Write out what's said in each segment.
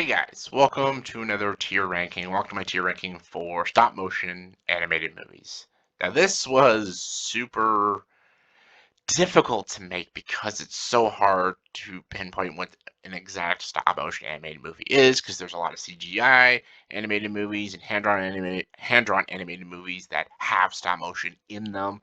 guys, welcome to another tier ranking. Welcome to my tier ranking for stop motion animated movies. Now, this was super difficult to make because it's so hard to pinpoint what an exact stop motion animated movie is because there's a lot of CGI animated movies and hand-drawn animated movies that have stop motion in them,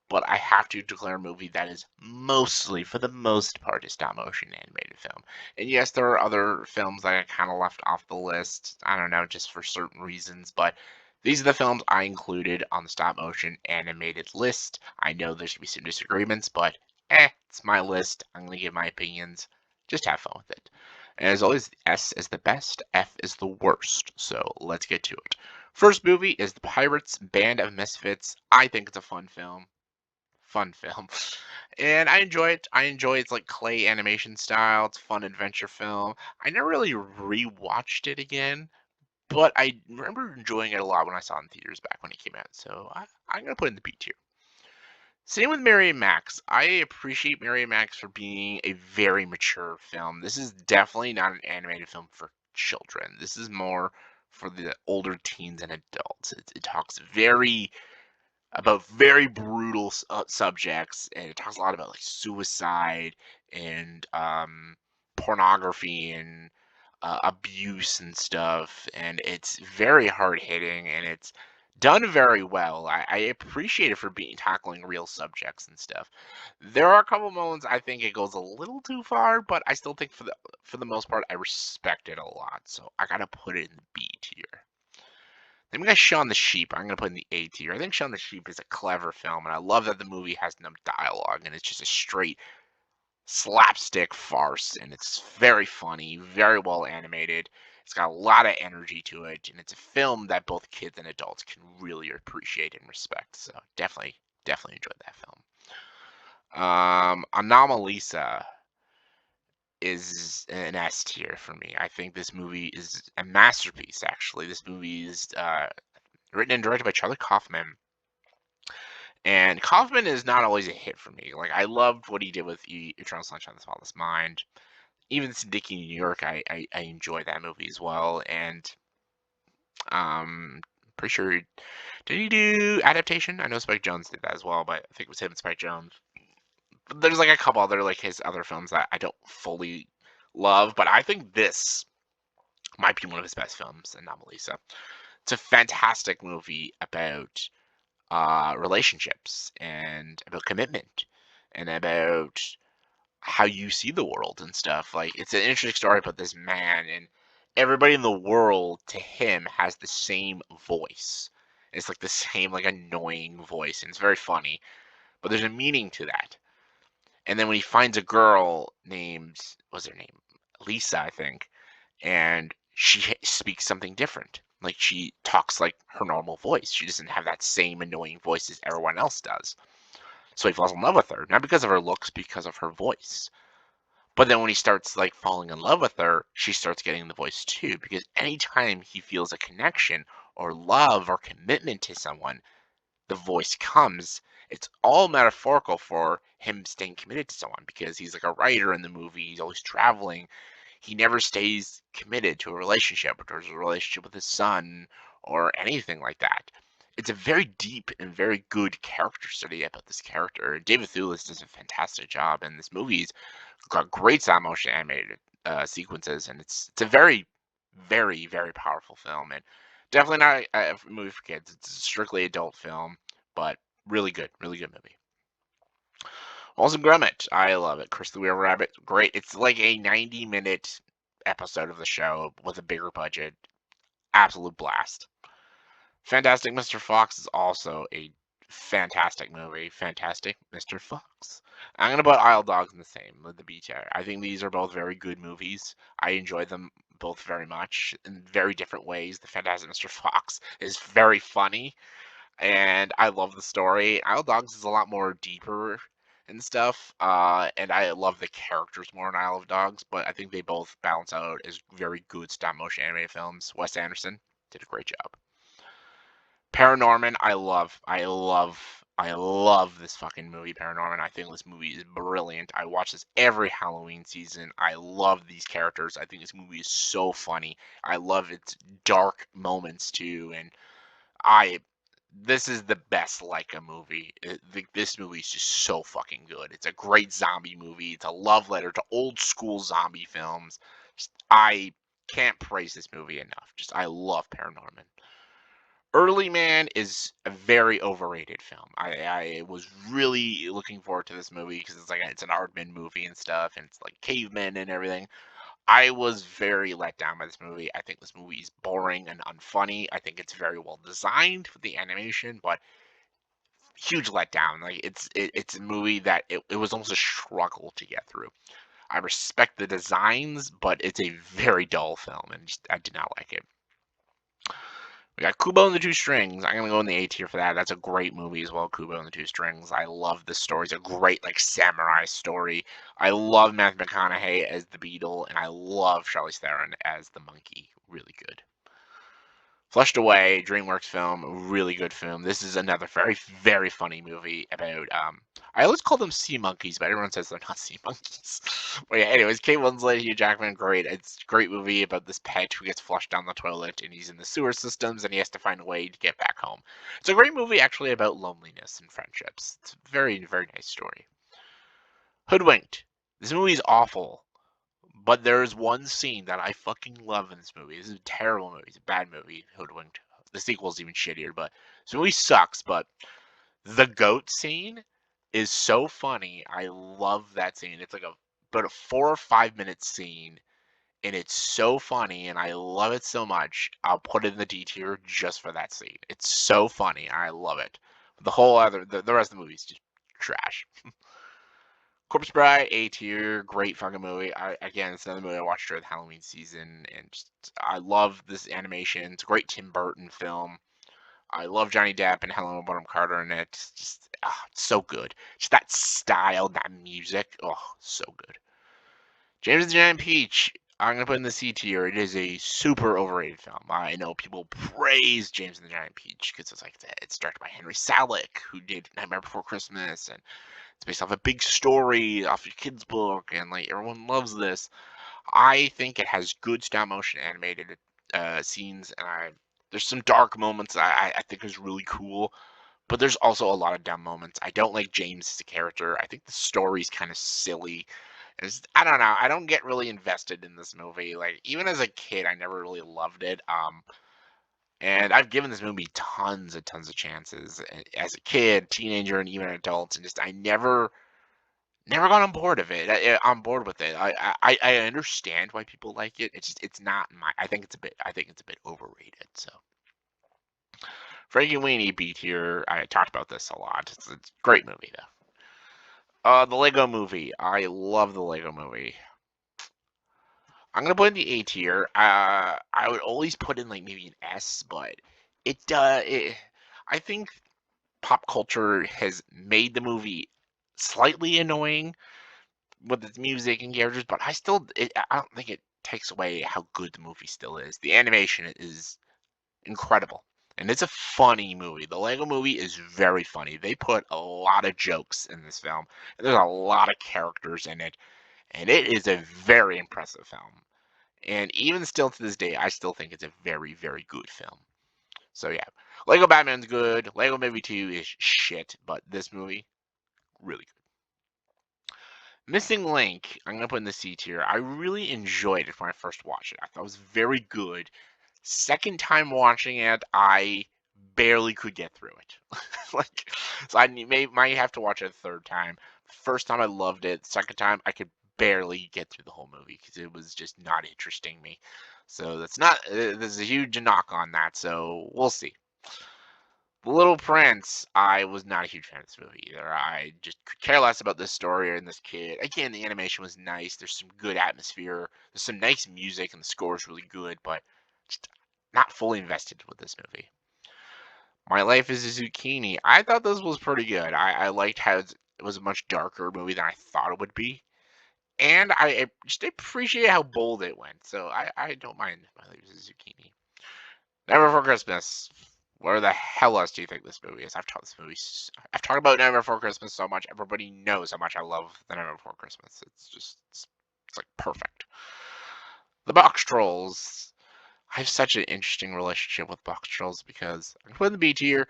but I have to declare a movie that is mostly, for the most part, a stop motion animated film. And yes, there are other films that I kind of left off the list. I don't know, just for certain reasons, but these are the films I included on the stop motion animated list. I know there's gonna be some disagreements, but it's my list. I'm gonna give my opinions. Just have fun with it. And as always, S is the best, F is the worst. So let's get to it. First movie is The Pirates Band of Misfits. I think it's a fun film, and I enjoy it. I enjoy its like clay animation style. It's a fun adventure film. I never really rewatched it again, but I remember enjoying it a lot when I saw it in theaters back when it came out. So I'm gonna put it in the B tier. Same with Mary and Max. I appreciate Mary and Max for being a very mature film. This is definitely not an animated film for children. This is more for the older teens and adults. It talks about very brutal subjects, and it talks a lot about like suicide and pornography and abuse and stuff, and it's very hard hitting and it's done very well. I appreciate it for being tackling real subjects and stuff. There are a couple moments I think it goes a little too far, but I still think for the most part I respect it a lot. So I gotta put it in the B tier. Then we got Shawn the Sheep. I'm gonna put in the A tier. I think Shawn the Sheep is a clever film, and I love that the movie has no dialogue and it's just a straight slapstick farce, and it's very funny, very well animated. It's got a lot of energy to it, and it's a film that both kids and adults can really appreciate and respect. So definitely enjoyed that film. Anomalisa is an S tier for me. I think this movie is a masterpiece. Actually, this movie is written and directed by Charlie Kaufman. And Kaufman is not always a hit for me. Like, I loved what he did with Eternal Sunshine of the Spotless Mind. Even Synecdoche, New York, I enjoyed that movie as well. And pretty sure, did he do adaptation? I know Spike Jonze did that as well, but I think it was him and Spike Jonze. But there's like a couple other like his other films that I don't fully love, but I think this might be one of his best films, Anomalisa. It's a fantastic movie about relationships and about commitment and about how you see the world and stuff. Like, it's an interesting story about this man, and everybody in the world to him has the same voice. It's like the same like annoying voice, and it's very funny. But there's a meaning to that. And then when he finds a girl named, what's her name? Lisa, I think, and she speaks something different. Like, she talks like her normal voice. She doesn't have that same annoying voice as everyone else does. So he falls in love with her, not because of her looks, because of her voice. But then when he starts like falling in love with her, she starts getting the voice too. Because anytime he feels a connection or love or commitment to someone, the voice comes. It's all metaphorical for him staying committed to someone because he's like a writer in the movie. He's always traveling. He never stays committed to a relationship or to a relationship with his son or anything like that. It's a very deep and very good character study about this character. David Thewlis does a fantastic job, and this movie's got great stop motion animated sequences, and it's a very, very, very powerful film, and definitely not a movie for kids. It's a strictly adult film, but really good movie. Also, Grummet, I love it. Chris the Wheel Rabbit, great. It's like a 90-minute episode of the show with a bigger budget. Absolute blast. Fantastic Mr. Fox is also a fantastic movie. Fantastic Mr. Fox. I'm gonna put Isle Dogs in the same with the B tier. I think these are both very good movies. I enjoy them both very much in very different ways. The Fantastic Mr. Fox is very funny, and I love the story. Isle Dogs is a lot more deeper and stuff, and I love the characters more in Isle of Dogs. But I think they both balance out as very good stop motion animated films. Wes Anderson did a great job. Paranorman, I love I love this fucking movie, Paranorman. I think this movie is brilliant. I watch this every Halloween season. I love these characters. I think this movie is so funny. I love its dark moments too, and I this is the best Leica movie. This movie is just so fucking good. It's a great zombie movie. It's a love letter to old school zombie films. I can't praise this movie enough. I love Paranorman. Early Man is a very overrated film. I was really looking forward to this movie because it's an Aardman movie and stuff, and it's like cavemen and everything. I was very let down by this movie. I think this movie is boring and unfunny. I think it's very well designed with the animation, but huge letdown. It's a movie that it was almost a struggle to get through. I respect the designs, but it's a very dull film, and I did not like it. We got Kubo and the Two Strings. I'm gonna go in the A tier for that. That's a great movie as well, Kubo and the Two Strings. I love this story. It's a great samurai story. I love Matthew McConaughey as the beetle, and I love Charlize Theron as the monkey. Really good. Flushed Away, DreamWorks film, really good film. This is another very, very funny movie about I always call them sea monkeys, but everyone says they're not sea monkeys. But yeah, anyways, Kate Winslet, Hugh Jackman, great. It's a great movie about this pet who gets flushed down the toilet and he's in the sewer systems and he has to find a way to get back home. It's a great movie actually about loneliness and friendships. It's a very, very nice story. Hoodwinked. This movie is awful. But there's one scene that I fucking love in this movie. This is a terrible movie. It's a bad movie, Hoodwinked. The sequel's even shittier, but this movie sucks. But the goat scene is so funny. I love that scene. It's about a 4 or 5 minute scene, and it's so funny, and I love it so much. I'll put it in the D tier just for that scene. It's so funny. I love it. The rest of the movie is just trash. Corpse Bride, A tier, great fucking movie. Again, it's another movie I watched during the Halloween season, and I love this animation. It's a great Tim Burton film. I love Johnny Depp and Helena Bonham Carter in it. It's so good. Just that style, that music, oh, so good. James and the Giant Peach. I'm gonna put in the C tier. It is a super overrated film. I know people praise James and the Giant Peach because it's directed by Henry Selick, who did Nightmare Before Christmas, and it's based off a big story, off your kid's book, and everyone loves this. I think it has good stop motion animated scenes, and there's some dark moments I think is really cool, but there's also a lot of dumb moments. I don't like James as a character. I think the story's kind of silly. I don't know. I don't get really invested in this movie. Even as a kid, I never really loved it. And I've given this movie tons and tons of chances as a kid, teenager, and even adults, and I never got on board of it. On board with it. I understand why people like it. It's not my. I think it's a bit overrated. So Frankie Weenie B tier. I talked about this a lot. It's a great movie though. The Lego Movie. I love the Lego Movie. I'm gonna put in the A tier. I would always put in maybe an S, but I think pop culture has made the movie slightly annoying with its music and characters, but I don't think it takes away how good the movie still is. The animation is incredible, and it's a funny movie. The Lego Movie is very funny. They put a lot of jokes in this film, and there's a lot of characters in it, and it is a very impressive film. And even still to this day, I still think it's a very, very good film. So yeah, Lego Batman's good. Lego Movie 2 is shit, but this movie, really good. Missing Link, I'm gonna put in the C tier. I really enjoyed it when I first watched it. I thought it was very good. Second time watching it, I barely could get through it. So might have to watch it a third time. First time I loved it. Second time I could barely get through the whole movie because it was just not interesting me. So that's not. There's a huge knock on that. So we'll see. The Little Prince, I was not a huge fan of this movie either. I just could care less about this story and this kid. Again, the animation was nice. There's some good atmosphere. There's some nice music, and the score is really good, but just not fully invested with this movie. My Life as a Zucchini. I thought this was pretty good. I liked how it was a much darker movie than I thought it would be. And I just appreciate how bold it went. So I don't mind My Life as a Zucchini. Never Before Christmas Where the hell else do you think this movie is? I've talked about Nightmare Before Christmas so much. Everybody knows how much I love the Nightmare Before Christmas. It's like perfect. The Box Trolls. I have such an interesting relationship with Box Trolls because I put in the B tier.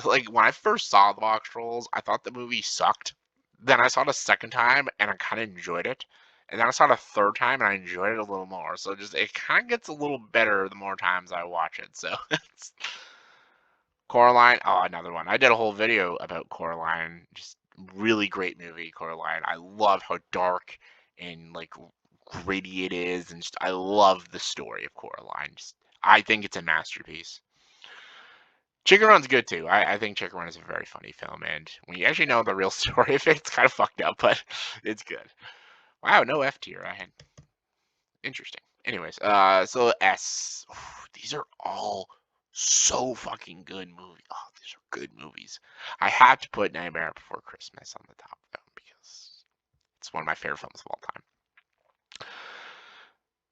Like when I first saw the Box Trolls, I thought the movie sucked. Then I saw it a second time and I kind of enjoyed it. And then I saw it a third time and I enjoyed it a little more. So just it kind of gets a little better the more times I watch it. So Coraline, oh, another one. I did a whole video about Coraline. Just really great movie, Coraline. I love how dark and like gritty it is, and just I love the story of Coraline. Just, I think it's a masterpiece. Chicken Run's good too. I think Chicken Run is a very funny film, and when you actually know the real story of it, it's kind of fucked up, but it's good. Wow, no F tier. I had interesting. Anyways, so S. These are all so fucking good movies. Oh, these are good movies. I had to put Nightmare Before Christmas on the top though because it's one of my favorite films of all time.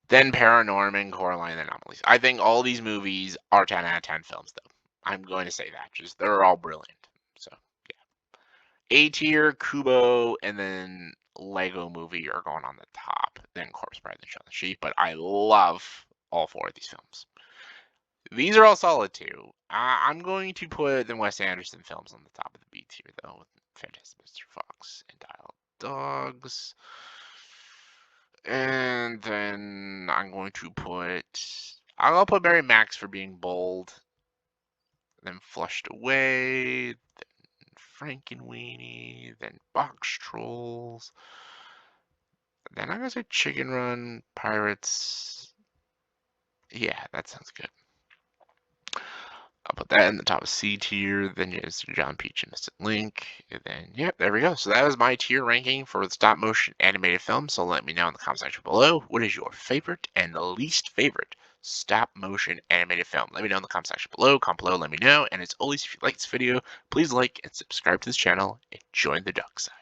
Then Paranorman, Coraline, and Anomalies. I think all these movies are 10 out of 10 films though. I'm going to say that. Just they're all brilliant. So yeah. A tier, Kubo, and then Lego Movie are going on the top. Then Corpse Bride and Shawn the Sheep. But I love all four of these films. These are all solid too. I'm going to put the Wes Anderson films on the top of the B tier though, with Fantastic Mr. Fox and Dial Dogs. And then I'll put Mary Max for being bold. Then Flushed Away. Then Frankenweenie. Then Box Trolls. Then I'm gonna say Chicken Run, Pirates. Yeah, that sounds good. I'll put that in the top of C tier. Then there's John Peach and Mystic Link. And then, yep, there we go. So that was my tier ranking for the stop motion animated film. So let me know in the comment section below, what is your favorite and least favorite stop motion animated film? Let me know in the comment section below. Comment below, let me know. And as always, if you like this video, please like and subscribe to this channel and join the dark side.